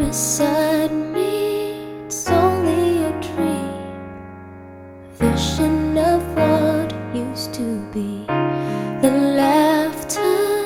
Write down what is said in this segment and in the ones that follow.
beside me, it's only a dream, vision of what used to be. The laughter,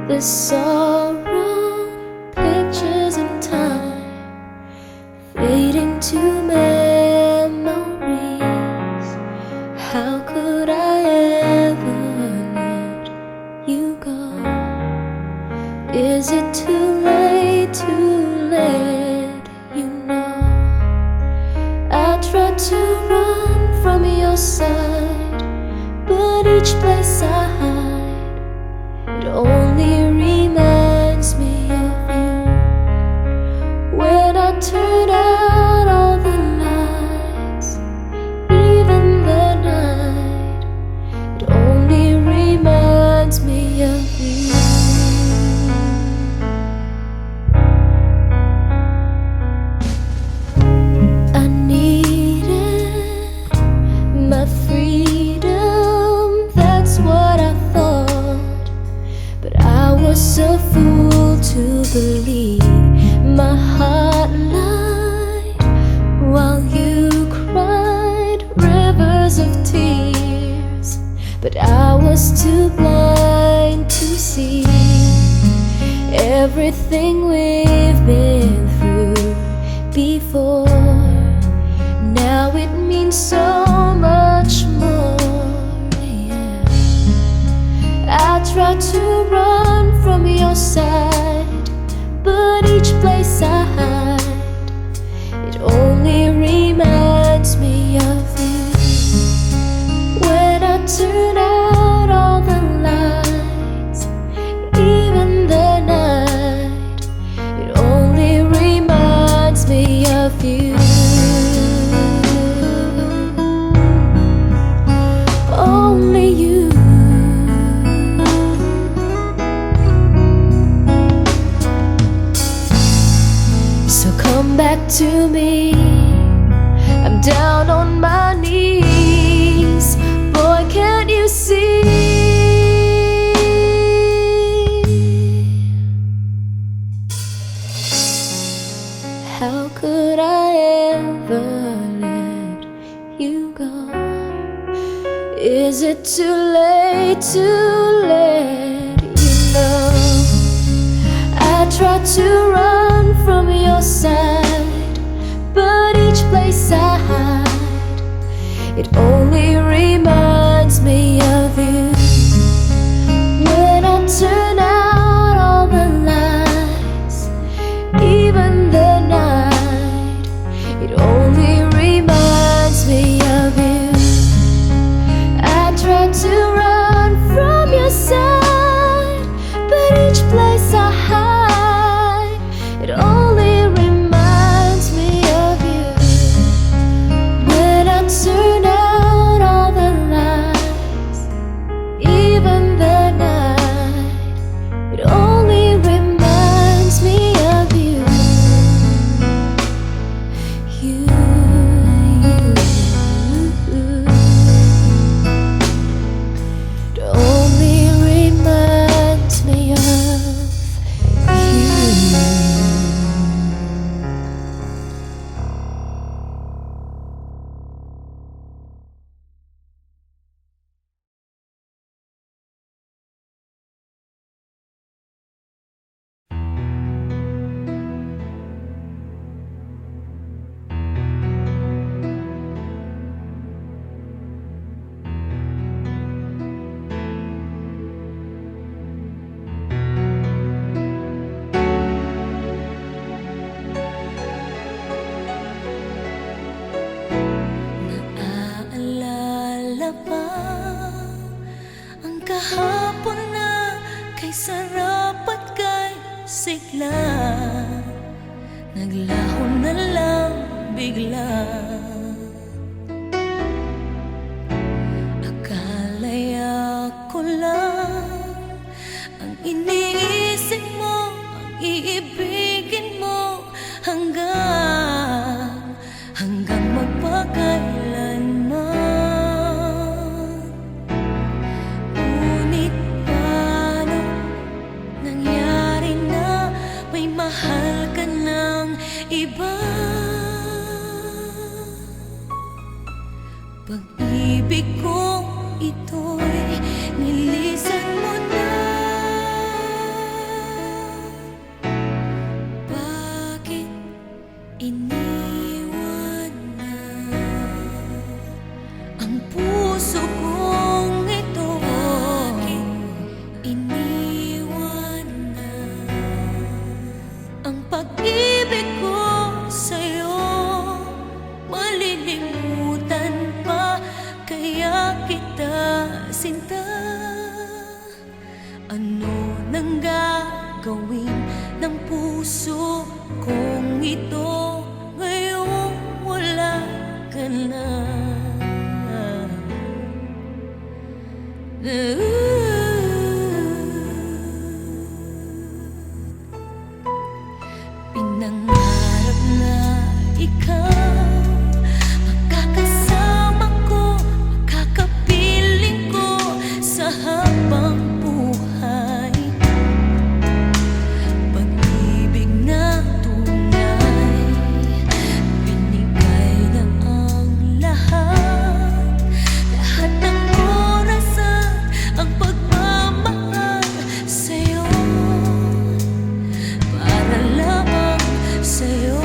the sorrow, pictures in time, fading to memories. How could I ever let you go? Is it too late to let you know? I tried to run from your side, but each place I hide, it only reminds me of you. When I turn out all the lights, even the night, it only reminds me of you. I needed my freedom, that's what I thought, but I was a fool to believe my heart lied while you cried rivers of tears. But I was too blind to see everything we've been through before. Now it means so much more, yeah. I tried to run from your side, but each place I hide, it only reminds me of you. When I turn out all the lights, even the night, it only reminds me of you. Only you. So come back to me, I'm down on my knees. Boy, can't you see? How could I ever let you go? Is it too late to let you know? I tried to run from your side, but each place I hide, it only reminds me of you. When I turn out all the lights, even the night, it only reminds me of you. I tried to run from your side, but each place I hide, it only reminds me of you. When I turn out all the lights, even the night, it only reminds me of you. You, it only reminds me of you. Naaalala ba ang kahapon na kay sarap at kay sigla? Naglaho na lang bigla. Akala'y ako lang ang iniisip mo, ang iibigin mo hanggang magpakailanman. Ngunit paano nangyari na may mahal mahal ka ng iba. Pag-ibig ko ito'y nilisan mo na. Bakit iniwan na ang puso kong ito? Bakit iniwan na ang pag-ibig ko sa'yo? Malilimutan pa kaya kita sinta. Ano nang gagawin ng puso kong ito ngayong wala ka na? Pinangarap na ikaw makakasama ko, makakapiling ko sa habang buhay. Pag-ibig na tunay, binigay na ang lahat. Lahat ng oras at ang pagmamahal sa'yo, para lamang sa'yo.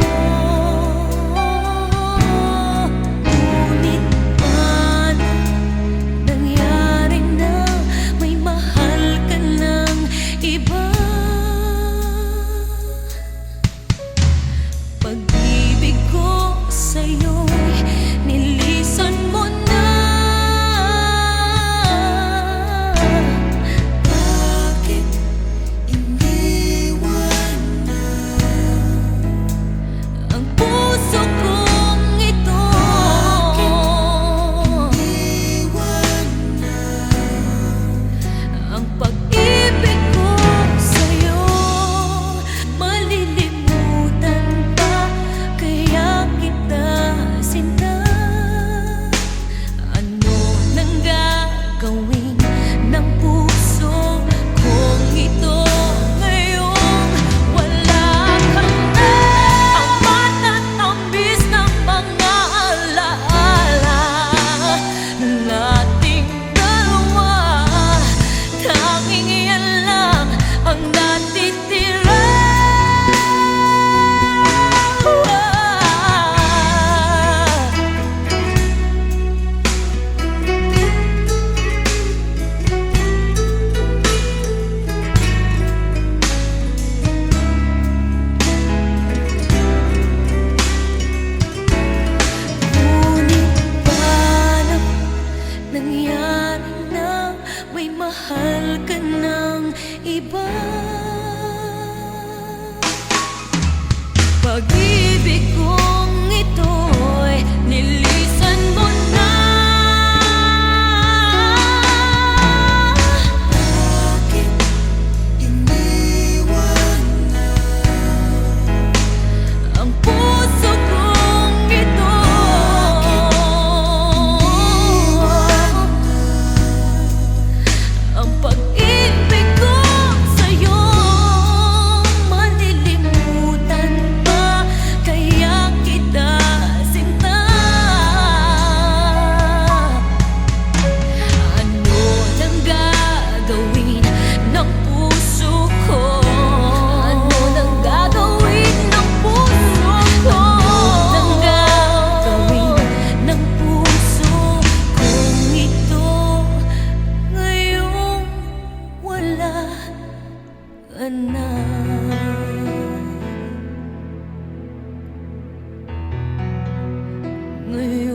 Ngunit paano nangyari na may mahal ka ng iba? Pag-ibig ko sa'yo'y nilisan mo na. Bakit iniwan na ang puso kong ito? Bakit iniwan na ang pag-ibig ko sa'yo? Malilimutan pa kaya kita sinta. Ano nang gagawin ng puso kong ito ngayong wala ka na? Ang matatamis ng mga alaala nating dalawa, tanging yan lang ang natitira. Ngunit paano nangyari na may mahal ka ng iba? Pag-ibig kong ito'y nilisan mo na. Bakit iniwan na ang puso kong ito? Ang pag-ibig ko sa'yo, malilimutan pa kaya kita sinta. Ano nang gagawin ng puso ko? Ano nang gagawin ng puso ko? Ano nang gagawin ng puso kong ito ngayong wala ka na? Ngayon